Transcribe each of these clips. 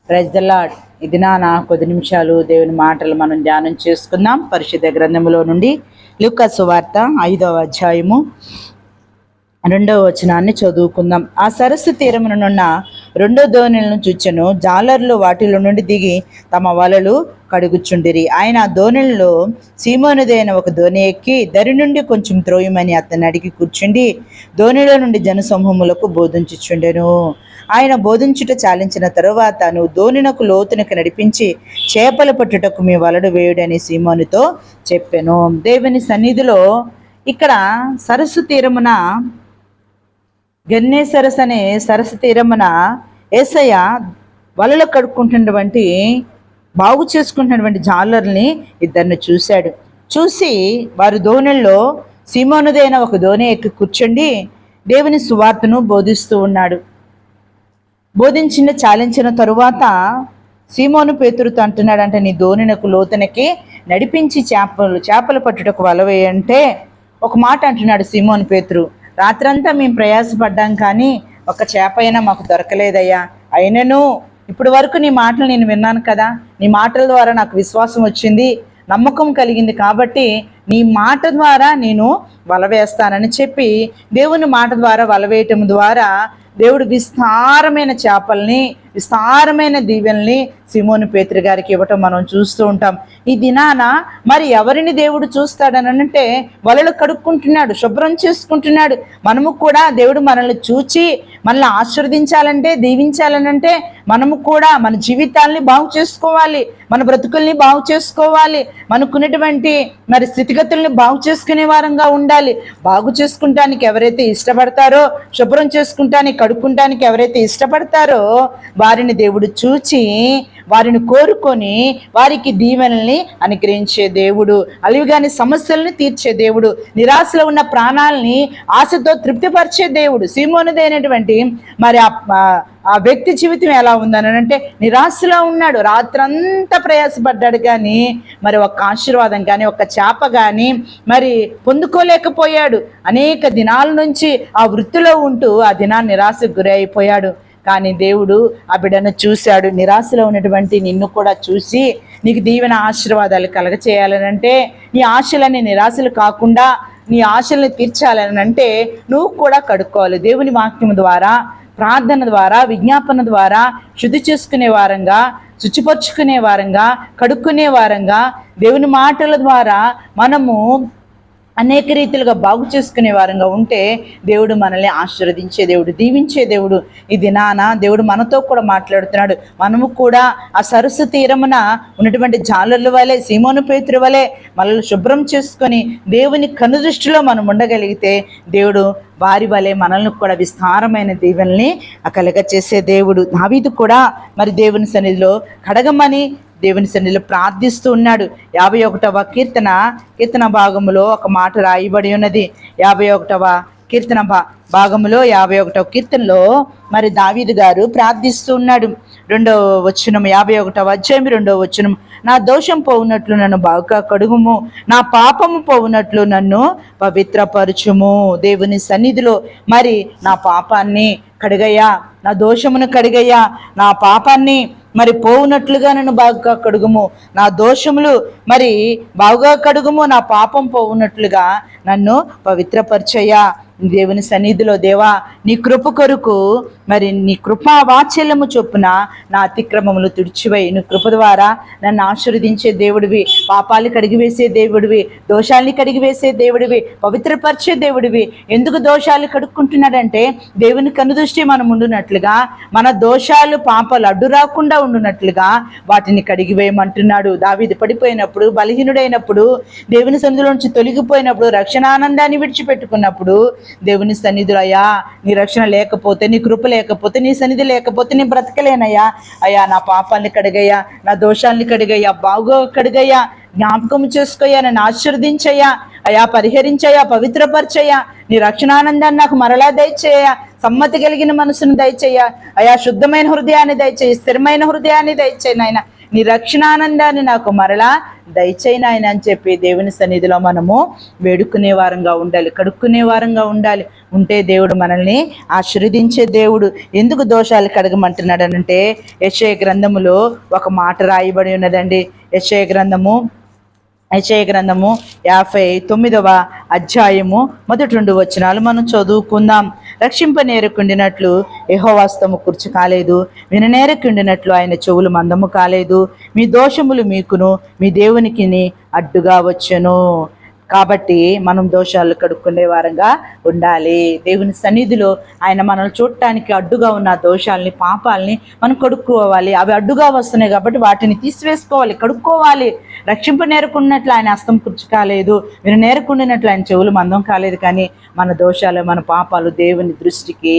Praise the lord. ఇది నా కొద్ది నిమిషాలు దేవుని మాటలు మనం ధ్యానం చేసుకుందాం. పరిశుద్ధ గ్రంథములో నుండి లూకా సువార్త 5వ అధ్యాయము 2వ వచనాన్ని చదువుకుందాం. ఆ సరస్సు తీరమునున్న 2 దోణులను చూచెను. జాలర్లు వాటిలో నుండి దిగి తమ వలలు కడుగుచుండిరి. ఆయన ఆ దోణులలో సీమోనుదైన ఒక దోణి ఎక్కి దరి నుండి కొంచెం త్రోయమని అతన్ని అడిగి కూర్చుండి దోణిలో నుండి జనసమూహములకు బోధించుచుండెను. ఆయన బోధించుట చాలించిన తరువాత, నువ్వు దోణినకు లోతునకు నడిపించి చేపలు పట్టుటకు మీ వలడు వేయుడని సీమోనుతో చెప్పెను. దేవుని సన్నిధిలో ఇక్కడ సరస్సు తీరమున గెన్నేసరస్ అనే సరస్సు తీరమున యేసయ్య వలలు కడుక్కుంటున్నటువంటి బాగు చేసుకుంటున్నటువంటి జాలర్ని ఇద్దరిని చూశాడు. చూసి వారు దోణిల్లో సీమోనుదైన ఒక దోణి ఎక్కి కూర్చుండి దేవుని సువార్తను బోధిస్తూ ఉన్నాడు. చాలించిన తరువాత సీమోను పేతురుతో అంటున్నాడంటే, నీ దోణినకు లోతునకి నడిపించి చేపలు పట్టుటకు వలవేయంటే ఒక మాట అంటున్నాడు సీమోను పేతురు. రాత్రంతా మేము ప్రయాసపడ్డాం కానీ ఒక చేప అయినా మాకు దొరకలేదయ్యా. అయినను ఇప్పుడు వరకు నీ మాటలు నేను విన్నాను కదా, నీ మాటల ద్వారా నాకు విశ్వాసం వచ్చింది, నమ్మకం కలిగింది, కాబట్టి నీ మాట ద్వారా నేను వల వేస్తానని చెప్పి దేవుని మాట ద్వారా వల వేయటం ద్వారా దేవుడు విస్తారమైన చేపల్ని, విస్తారమైన దీవెల్ని సీమోను పేతురు గారికి ఇవ్వటం మనం చూస్తూ ఉంటాం. ఈ దినాన మరి ఎవరిని దేవుడు చూస్తాడని అంటే, వలలు కడుక్కుంటున్నాడు, శుభ్రం చేసుకుంటున్నాడు. మనము కూడా దేవుడు మనల్ని చూచి మనల్ని ఆశీర్వదించాలంటే, దీవించాలనంటే మనము కూడా మన జీవితాల్ని బాగు చేసుకోవాలి, మన బ్రతుకుల్ని బాగు చేసుకోవాలి, మనకున్నటువంటి మరి స్థితిగతుల్ని బాగు చేసుకునే వారంగా ఉండాలి. బాగు చేసుకుంటానికి ఎవరైతే ఇష్టపడతారో, శుభ్రం చేసుకుంటానికి, కడుక్కుంటానికి ఎవరైతే ఇష్టపడతారో వారిని దేవుడు చూచి వారిని కోరుకొని వారికి దీవెనల్ని అనుగ్రహించే దేవుడు, అలివిగాని సమస్యలను తీర్చే దేవుడు, నిరాశలో ఉన్న ప్రాణాలని ఆశతో తృప్తిపరిచే దేవుడు. సీమోనుదైనటువంటి మరి ఆ వ్యక్తి జీవితం ఎలా ఉందని అంటే, నిరాశలో ఉన్నాడు, రాత్రంతా ప్రయాసపడ్డాడు, కానీ మరి ఒక ఆశీర్వాదం కానీ ఒక చేప కానీ మరి పొందుకోలేకపోయాడు. అనేక దినాల నుంచి ఆ వృత్తిలో ఉంటూ ఆ దినాన్ని నిరాశకు గురి అయిపోయాడు. కానీ దేవుడు ఆ బిడ్డను చూశాడు. నిరాశలో ఉన్నటువంటి నిన్ను కూడా చూసి నీకు దీవెన ఆశీర్వాదాలు కలగ చేయాలనంటే, నీ ఆశలని నిరాశలు కాకుండా నీ ఆశల్ని తీర్చాలని అంటే నువ్వు కూడా కడుక్కోవాలి. దేవుని వాక్యం ద్వారా, ప్రార్థన ద్వారా, విజ్ఞాపన ద్వారా శుద్ధి చేసుకునే వారంగా, శుచిపరుచుకునే వారంగా, కడుక్కునే వారంగా, దేవుని మాటల ద్వారా మనము అనేక రీతిలుగా బాగు చేసుకునే వారంగా ఉంటే దేవుడు మనల్ని ఆశీర్వదించే దేవుడు, దీవించే దేవుడు. ఈ దినాన దేవుడు మనతో కూడా మాట్లాడుతున్నాడు. మనము కూడా ఆ సరస్సు తీరమున ఉన్నటువంటి జాలర్ల వలె, సీమోను పేతురు వలె మనల్ని శుభ్రం చేసుకొని దేవుని కనుదృష్టిలో మనం ఉండగలిగితే దేవుడు వారి వలె మనల్ని కూడా విస్తారమైన దీవెనల్ని కలగ చేసే దేవుడు. దావీదు కూడా మరి దేవుని సన్నిధిలో కడగమని దేవుని సన్నిధిలో ప్రార్థిస్తూ ఉన్నాడు. 51వ కీర్తన భాగములో ఒక మాట రాయబడి ఉన్నది. 51వ కీర్తన భాగములో 51వ కీర్తనలో మరి దావీదు గారు ప్రార్థిస్తూ ఉన్నాడు. 2వ వచనం, 51వ అధ్యాయం 2వ వచనం, నా దోషం పోవునట్లు నన్ను బాగా కడుగుము, నా పాపము పోవునట్లు నన్ను పవిత్రపరచుము. దేవుని సన్నిధిలో మరి నా పాపాన్ని కడిగయ్యా, నా దోషమును కడిగయ్యా, నా పాపాన్ని మరి పోవునట్లుగా నన్ను బాగా కడుగుము, నా దోషములు మరి బాగా కడుగుము, నా పాపం పోవునట్లుగా నన్ను పవిత్రపరచయ్యా. దేవుని సన్నిధిలో, దేవా నీ కృప కొరకు మరి నీ కృపా వాత్సల్యము చొప్పున నా అతిక్రమములు తుడిచివై నీ కృప ద్వారా నన్ను ఆశీర్వదించే దేవుడివి, పాపాలు కడిగివేసే దేవుడివి, దోషాల్ని కడిగివేసే దేవుడివి, పవిత్రపరిచే దేవుడివి. ఎందుకు దోషాలు కడుక్కుంటున్నాడంటే, దేవుని కనుదృష్టి మనం ఉండునట్లుగా, మన దోషాలు పాపాలు అడ్డు రాకుండా ఉండునట్లుగా వాటిని కడిగివేయమంటున్నాడు. దావీదు పడిపోయినప్పుడు, బలహీనుడైనప్పుడు, దేవుని సన్నిధిలో నుంచి తొలగిపోయినప్పుడు, రక్షణానందాన్ని విడిచిపెట్టుకున్నప్పుడు దేవుని సన్నిధిలో, అయ్యా నీ రక్షణ లేకపోతే, నీ కృప లేకపోతే, నీ సన్నిధి లేకపోతే నేను బ్రతకలేనయ్యా, అయ్యా నా పాపాన్ని కడిగయ్యా, నా దోషాలని కడిగయ్యా, బాగా కడిగయ్యా, జ్ఞాపకం చేసుకోయ్యా, నన్ను ఆశీర్వదించయ్యా, అయ్యా పరిహరించయ్యా, పవిత్రపరచయ్యా, నీ రక్షణానందాన్ని నాకు మరలా దయచేయ, సమ్మతి కలిగిన మనసును దయచేయ, అయ్యా శుద్ధమైన హృదయాన్ని దయచేయి, స్థిరమైన హృదయాన్ని దయచేయి నాయన. నీ రక్షణానందాన్ని నాకు మరలా దయచేయి నాయన అని చెప్పి దేవుని సన్నిధిలో మనము వేడుకునే వారంగా ఉండాలి, కడుక్కునే వారంగా ఉండాలి. ఉంటే దేవుడు మనల్ని ఆశీర్వదించే దేవుడు. ఎందుకు దోషాలు కడగమంటున్నాడు అంటే యెషయా గ్రంథములో ఒక మాట రాయబడి ఉన్నదండి. యెషయా గ్రంథము 59వ అధ్యాయము మొదటి 2 వచనాలు మనం చదువుకుందాం. రక్షింపనేరకుండినట్లు యెహోవా హస్తము కుర్చీ కాలేదు, విననేరకుండినట్లు ఆయన చెవులు మందము కాలేదు. మీ దోషములు మీకును మీ దేవునికిని అడ్డుగా వచ్చెను. కాబట్టి మనం దోషాలు కడుక్కునే వారంగా ఉండాలి. దేవుని సన్నిధిలో ఆయన మనల్ని చూడటానికి అడ్డుగా ఉన్న దోషాలని, పాపాలని మనం కడుక్కోవాలి. అవి అడ్డుగా వస్తున్నాయి కాబట్టి వాటిని తీసివేసుకోవాలి, కడుక్కోవాలి. రక్షింపనేరకున్నట్లు ఆయన హస్తం కుర్చీ కాలేదు, మీరు నేరకుండినట్లు ఆయన చెవులు మందం కాలేదు. కానీ మన దోషాలు, మన పాపాలు దేవుని దృష్టికి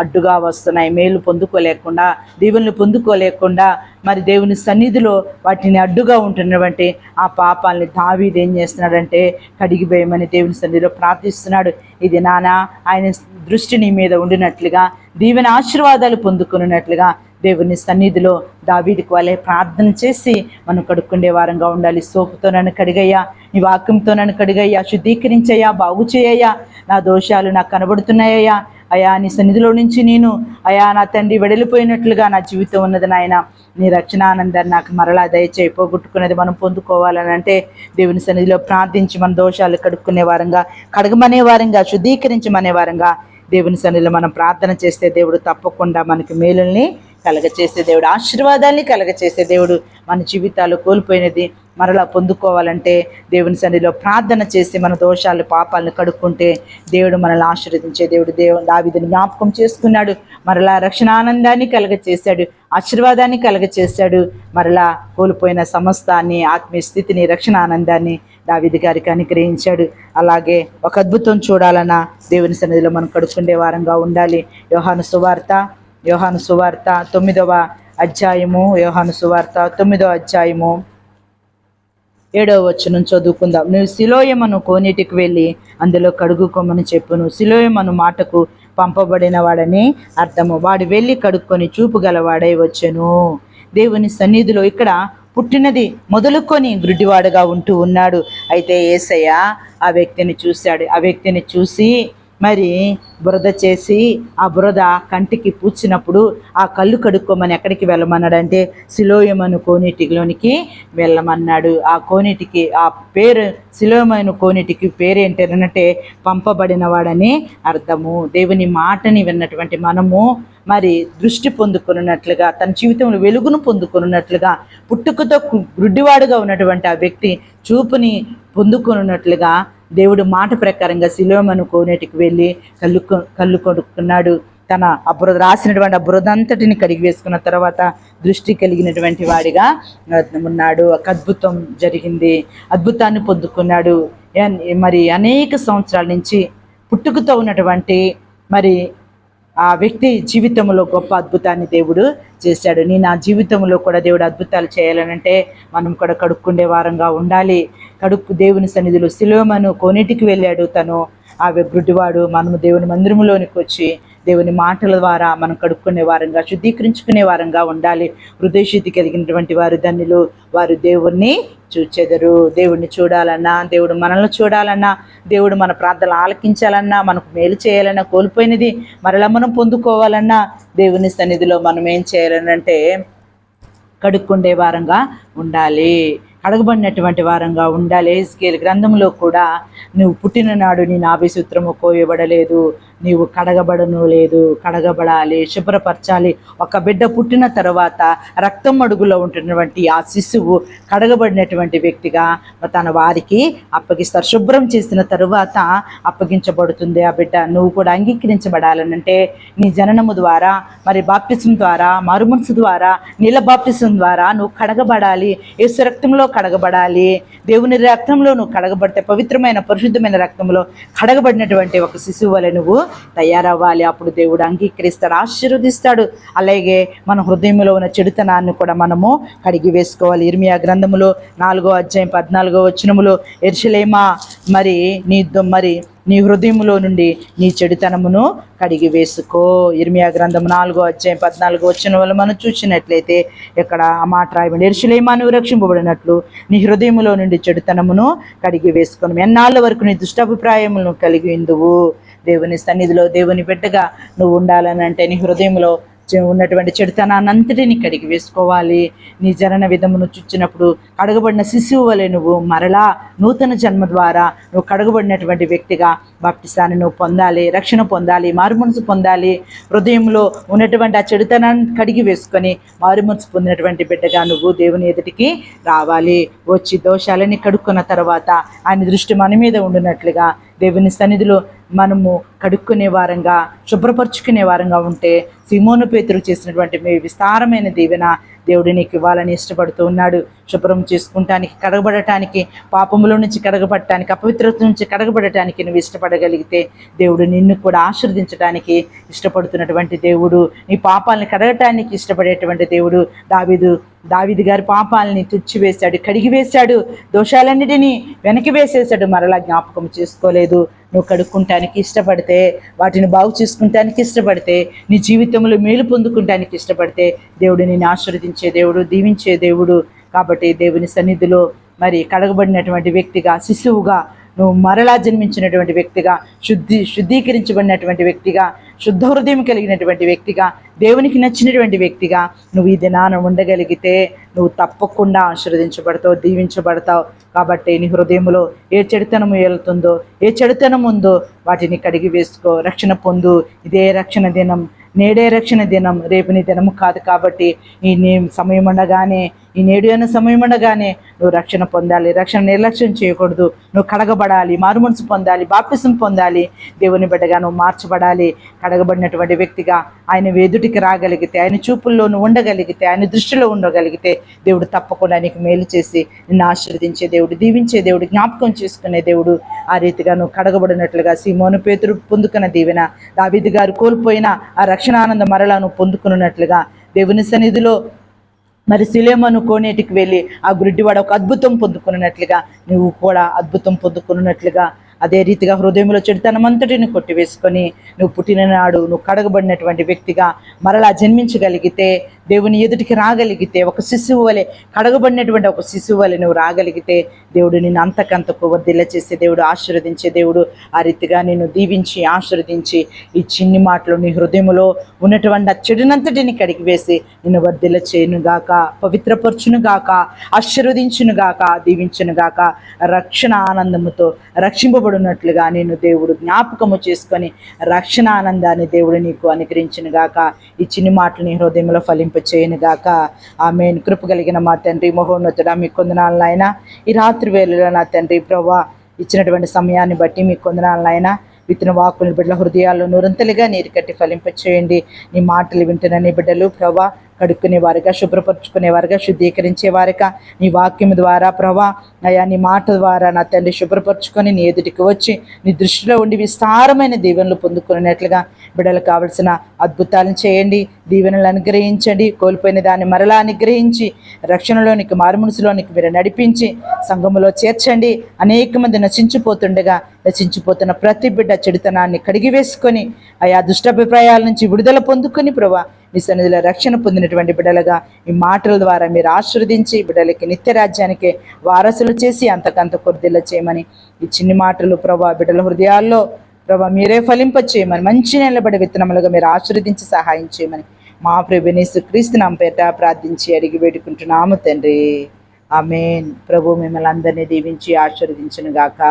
అడ్డుగా వస్తున్నాయి. మేలు పొందుకోలేకుండా, దీవెనలు పొందుకోలేకుండా మరి దేవుని సన్నిధిలో వాటిని అడ్డుగా ఉంటున్నటువంటి ఆ పాపాలని దావీదు ఏం చేస్తున్నాడంటే కడిగివేయమని దేవుని సన్నిధిలో ప్రార్థిస్తున్నాడు. ఇది నానా ఆయన దృష్టి నీ మీద ఉండినట్లుగా, దీవెన ఆశీర్వాదాలు పొందుకున్నట్లుగా దేవుని సన్నిధిలో దావీదుకు వాళ్ళే ప్రార్థన చేసి మనం కడుక్కుండే వారంగా ఉండాలి. సోపుతో నన్ను కడిగయ్యా, నీ వాక్యంతో నన్ను కడిగయ్యా, శుద్ధీకరించయ్యా, బాగు చేయయ్యా, నా దోషాలు నాకు కనబడుతున్నాయ్యా, అయా నీ సన్నిధిలో నుంచి నేను అయా నా తండ్రి వెడలిపోయినట్లుగా నా జీవితం ఉన్నది నాయన, నీ రక్షణ ఆనందాన్ని నాకు మరలా దయచేయి. పోగొట్టుకునేది మనం పొందుకోవాలని అంటే దేవుని సన్నిధిలో ప్రార్థించి మన దోషాలు కడుక్కునే వారంగా, కడగమనే వారంగా, శుద్ధీకరించమనే వారంగా దేవుని సన్నిధిలో మనం ప్రార్థన చేస్తే దేవుడు తప్పకుండా మనకి మేలుల్ని కలగచేసే దేవుడు, ఆశీర్వాదాన్ని కలగచేసే దేవుడు. మన జీవితాలు కోల్పోయినది మరలా పొందుకోవాలంటే దేవుని సన్నిధిలో ప్రార్థన చేసి మన దోషాలు, పాపాలను కడుక్కుంటే దేవుడు మనల్ని ఆశీర్వదించే దేవుడు. దావీదుని జ్ఞాపకం చేసుకున్నాడు, మరలా రక్షణ ఆనందాన్ని కలగచేశాడు, ఆశీర్వాదాన్ని కలగచేశాడు. మరలా కోల్పోయిన సమస్తాన్ని, ఆత్మీయ స్థితిని, రక్షణ ఆనందాన్ని దావీదు గారికి అనుగ్రహించాడు. అలాగే ఒక అద్భుతం చూడాలన్నా దేవుని సన్నిధిలో మనం కడుక్కుండే వారంగా ఉండాలి. యోహాను సువార్త 9వ అధ్యాయము, యోహాను సువార్త 9వ అధ్యాయము 7వ వచనం చదువుకుందాం. నువ్వు సిలోయమను కోనేటికి వెళ్ళి అందులో కడుగుకోమని చెప్పును. సిలోయమను మాటకు పంపబడిన వాడని అర్థము. వాడు వెళ్ళి కడుక్కొని చూపు గలవాడై వచ్చెను. దేవుని సన్నిధిలో ఇక్కడ పుట్టినది మొదలుకొని గుడ్డివాడుగా ఉంటూ ఉన్నాడు. అయితే యేసయ్య ఆ వ్యక్తిని చూశాడు. ఆ వ్యక్తిని చూసి మరి బురద చేసి ఆ బురద కంటికి పూడ్చినప్పుడు ఆ కళ్ళు కడుక్కోమని ఎక్కడికి వెళ్ళమన్నాడంటే సిలోయమను కోనేటిలోనికి వెళ్ళమన్నాడు. ఆ కోనేటికి ఆ పేరు, సిలోయమను కోనేటికి పేరు ఏంటంటే పంపబడిన వాడని అర్థము. దేవుని మాటని విన్నటువంటి మనము మరి దృష్టి పొందుకున్నట్లుగా, తన జీవితంలో వెలుగును పొందుకున్నట్లుగా, పుట్టుకతో గుడ్డివాడుగా ఉన్నటువంటి ఆ వ్యక్తి చూపుని పొందుకున్నట్లుగా దేవుడు మాట ప్రకారంగా సిలోయమను కోనేటికి వెళ్ళి కళ్ళు కొడుకున్నాడు. తన బురద రాసినటువంటి బురద అంతటిని కడిగి వేసుకున్న తర్వాత దృష్టి కలిగినటువంటి వాడిగా ఉన్నాడు. ఒక అద్భుతం జరిగింది, అద్భుతాన్ని పొందుకున్నాడు. మరి అనేక సంవత్సరాల నుంచి పుట్టుకతో ఉన్నటువంటి మరి ఆ వ్యక్తి జీవితంలో గొప్ప అద్భుతాన్ని దేవుడు చేశాడు. నా జీవితంలో కూడా దేవుడు అద్భుతాలు చేయాలనంటే మనం కూడా కడుక్కుండే వారంగా ఉండాలి. దేవుని సన్నిధిలో సిలోయమను కోనేటికి వెళ్ళాడు తను, ఆ గుడ్డివాడు. మనము దేవుని మందిరంలోనికి వచ్చి దేవుని మాటల ద్వారా మనం కడుక్కునే వారంగా, శుద్ధీకరించుకునే వారంగా ఉండాలి. హృదయశుద్ధి కలిగినటువంటి వారు ధన్యులు, వారు దేవుణ్ణి చూచెదరు. దేవుడిని చూడాలన్నా, దేవుడు మనల్ని చూడాలన్నా, దేవుడు మన ప్రార్థనలు ఆలకించాలన్నా, మనకు మేలు చేయాలన్నా, కోల్పోయినది మరలా మనం పొందుకోవాలన్నా దేవుని సన్నిధిలో మనం ఏం చేయాలనంటే కడుక్కుండే వారంగా ఉండాలి, కడగబడినటువంటి వారంగా ఉండాలి. ఎహెజ్కేలు గ్రంథంలో కూడా నువ్వు పుట్టిన నాడు నీ నాభిసూత్రము కోయబడలేదు, నీవు కడగబడను లేదు, కడగబడాలి, శుభ్రపరచాలి. ఒక బిడ్డ పుట్టిన తర్వాత రక్తం అడుగులో ఉంటున్నటువంటి ఆ శిశువు కడగబడినటువంటి వ్యక్తిగా తన వారికి అప్పగిస్తారు. శుభ్రం చేసిన తరువాత అప్పగించబడుతుంది ఆ బిడ్డ. నువ్వు కూడా అంగీకరించబడాలనంటే నీ జననము ద్వారా, మరి బాప్తిసం ద్వారా, మారుమనసు ద్వారా, నీళ్ళ బాప్తిసం ద్వారా నువ్వు కడగబడాలి. యేసు రక్తంలో కడగబడాలి. దేవుని రక్తంలో నువ్వు కడగబడితే, పవిత్రమైన పరిశుద్ధమైన రక్తంలో కడగబడినటువంటి ఒక శిశువు వలె నువ్వు తయారవ్వాలి. అప్పుడు దేవుడు అంగీకరిస్తాడు, ఆశీర్వదిస్తాడు. అలాగే మన హృదయంలో ఉన్న చెడుతనాన్ని కూడా మనము కడిగి వేసుకోవాలి. ఇర్మియా గ్రంథములో 4వ అధ్యాయం 14వ వచనములో, యెరూషలేమా మరి నీ హృదయములో నుండి నీ చెడుతనమును కడిగి వేసుకో. ఇర్మియా గ్రంథం 4వ అధ్యాయం 14వ వచనం వల్ల మనం చూసినట్లయితే ఇక్కడ ఆ మాట రాయబడి, యెరూషలేమా నువ్వు రక్షింపబడినట్లు నీ హృదయములో నుండి చెడుతనమును కడిగి వేసుకొని ఎన్నాళ్ళ వరకు నీ దుష్టాభిప్రాయములను కలిగి ఉందువు. దేవుని సన్నిధిలో దేవుని బిడ్డగా నువ్వు ఉండాలని అంటే నీ హృదయంలో ఉన్నటువంటి చెడుతనాన్ని అంతటిని కడిగి వేసుకోవాలి. నీ జనన విధమును చూచినప్పుడు కడగబడిన శిశువు వలె నువ్వు మరలా నూతన జన్మ ద్వారా నువ్వు కడగబడినటువంటి వ్యక్తిగా బాప్టిసాన్ని నువ్వు పొందాలి, రక్షణ పొందాలి, మారుమనసు పొందాలి. హృదయంలో ఉన్నటువంటి ఆ చెడుతనాన్ని కడిగి వేసుకొని మారుమనసు పొందినటువంటి బిడ్డగా నువ్వు దేవుని ఎదుటికి రావాలి. వచ్చి దోషాలని కడుక్కున్న తర్వాత ఆయన దృష్టి మన మీద ఉండినట్లుగా దేవుని సన్నిధిలో మనము కడుక్కునే వారంగా, శుభ్రపరుచుకునే వారంగా ఉంటే సీమోను పేతురు చేసినటువంటి మీ విస్తారమైన దీవెన దేవుడు నీకు ఇవ్వాలని ఇష్టపడుతూ ఉన్నాడు. శుభ్రం చేసుకుంటానికి, కడగబడటానికి, పాపములో నుంచి కడగబడటానికి, అపవిత్రత నుంచి కడగబడటానికి నువ్వు ఇష్టపడగలిగితే దేవుడు నిన్ను కూడా ఆశీర్వదించడానికి ఇష్టపడుతున్నటువంటి దేవుడు, నీ పాపాలను కడగటానికి ఇష్టపడేటువంటి దేవుడు. దావీదు గారి పాపాలని తుడిచివేశాడు, కడిగి వేశాడు, దోషాలన్నిటినీ వెనక్కి వేసేశాడు, మరలా జ్ఞాపకం చేసుకోలేదు. నువ్వు కడుక్కుంటానికి ఇష్టపడితే, వాటిని బాగు చేసుకుంటానికి ఇష్టపడితే, నీ జీవితంలో మేలు పొందుకుంటానికి ఇష్టపడితే దేవుడు నిన్ను ఆశీర్వదించే దేవుడు, దీవించే దేవుడు. కాబట్టి దేవుని సన్నిధిలో మరి కడగబడినటువంటి వ్యక్తిగా, శిశువుగా నువ్వు మరలా జన్మించినటువంటి వ్యక్తిగా, శుద్ధీకరించబడినటువంటి వ్యక్తిగా, శుద్ధ హృదయం కలిగినటువంటి వ్యక్తిగా, దేవునికి నచ్చినటువంటి వ్యక్తిగా నువ్వు ఈ దినాన ఉండగలిగితే నువ్వు తప్పకుండా ఆశీర్వదించబడతావు, దీవించబడతావు. కాబట్టి నీ హృదయంలో ఏ చెడుతనం వెళ్తుందో, ఏ చెడుతనం ఉందో వాటిని కడిగి వేసుకో, రక్షణ పొందు. ఇదే రక్షణ దినం, నేడే రక్షణ దినం, రేపు నీ దినము కాదు. కాబట్టి ఈ సమయం ఉండగానే, ఈ నేడు అన్న సమయం ఉండగానే నువ్వు రక్షణ పొందాలి. రక్షణ నిర్లక్ష్యం చేయకూడదు. నువ్వు కడగబడాలి, మారుమనసు పొందాలి, బాప్తిసం పొందాలి. దేవుని బిడ్డగా నువ్వు మార్చబడాలి. కడగబడినటువంటి వ్యక్తిగా ఆయన ఎదుటికి రాగలిగితే, ఆయన చూపుల్లో నువ్వు ఉండగలిగితే, ఆయన దృష్టిలో ఉండగలిగితే దేవుడు తప్పకుండా నీకు మేలు చేసి నిన్ను ఆశీర్వదించే దేవుడు, దీవించే దేవుడు, జ్ఞాపకం చేసుకునే దేవుడు. ఆ రీతిగా నువ్వు కడగబడినట్లుగా సీమోను పేతురు పొందుకున్న దీవెన, దావీదు గారు కోల్పోయిన ఆ రక్షణ ఆనందం మరలా నువ్వు పొందుకున్నట్లుగా దేవుని సన్నిధిలో మరి సిలోమోను కోనేటికి వెళ్ళి ఆ గుడ్డివాడు ఒక అద్భుతం పొందుకున్నట్లుగా నువ్వు కూడా అద్భుతం పొందుకున్నట్లుగా అదే రీతిగా హృదయంలో చెడుతనమంతటిని కొట్టివేసుకొని నువ్వు పుట్టిన నాడు నువ్వు కడగబడినటువంటి వ్యక్తిగా మరలా జన్మించగలిగితే, దేవుని ఎదుటికి రాగలిగితే, ఒక శిశువు వలె, కడగబడినటువంటి ఒక శిశువు వలె నువ్వు రాగలిగితే దేవుడు నిన్ను అంతకంతకు వర్ధిల్ల చేసే దేవుడు, ఆశీర్వదించే దేవుడు. ఆ రీతిగా నిన్ను దీవించి ఆశీర్వదించి ఈ చిన్ని మాటలు నీ హృదయంలో ఉన్నటువంటి ఆ చెడునంతటిని కడిగివేసి నిన్ను వర్ధిల్ల చేయునుగాక, పవిత్రపరచునుగాక, ఆశీర్వదించునుగాక, దీవించునుగాక. రక్షణ ఆనందముతో రక్షింపబడినట్లుగా నేను దేవుడు జ్ఞాపకము చేసుకొని రక్షణ ఆనందాన్ని దేవుడు నీకు అనుగ్రహించునుగాక. ఈ చిన్ని మాటలు నీ హృదయంలో ఫలింపచేయునుగాక. ఆమేన్. కృప కలిగిన మా తండ్రి మహోన్నతుడా, మీకు వందనాలు నాయనా. ఈ రాత్రి వేళలో నా తండ్రి ప్రభువా ఇచ్చినటువంటి సమయాన్ని బట్టి మీకు వందనాలు నాయనా. విత్తన వాక్కుని బిడ్డల హృదయాల్లో నూరంతలుగా నీరు కట్టి ఫలింపచేయండి. నీ మాటలు వింటున్న నీ బిడ్డలు ప్రభువా కడుక్కునే వారుగా, శుభ్రపరుచుకునే వారుగా, శుద్ధీకరించే వారుగా నీ వాక్యం ద్వారా ప్రభా అయా నీ మాట ద్వారా నా తండ్రి శుభ్రపరుచుకొని నీ ఎదుటికి వచ్చి నీ దృష్టిలో ఉండి విస్తారమైన దీవెనలు పొందుకునేట్లుగా బిడ్డలకు కావలసిన అద్భుతాలను చేయండి, దీవెనలు అనుగ్రహించండి. కోల్పోయిన దాన్ని మరలా అనుగ్రహించి రక్షణలోనికి, మారుమనసులోనికి మీరు నడిపించి సంఘములో చేర్చండి. అనేక మంది నశించిపోతుండగా నశించిపోతున్న ప్రతి బిడ్డ చెడుతనాన్ని కడిగి వేసుకొని ఆయా దుష్టాభిప్రాయాల నుంచి విడుదల పొందుకొని ప్రభా మీ సన్నిధిలో రక్షణ పొందినటువంటి బిడ్డలుగా ఈ మాటల ద్వారా మీరు ఆశీర్వదించి బిడ్డలకి నిత్య రాజ్యానికి వారసులు చేసి అంతకంత కొద్దిల్ల చేయమని ఈ చిన్ని మాటలు ప్రభా బిడ్డల హృదయాల్లో ప్రభా మీరే ఫలింపచేయమని, మంచి నిలబడే విత్తనములుగా మీరు ఆశీర్వదించి సహాయం చేయమని మా ప్రభువైన యేసుక్రీస్తు నామమున పేరిట ప్రార్థించి అడిగి వేడుకుంటున్నాము తండ్రి. ఆమేన్. ప్రభు మిమ్మల్ని అందరినీ దీవించి ఆశీర్వదించును గాక.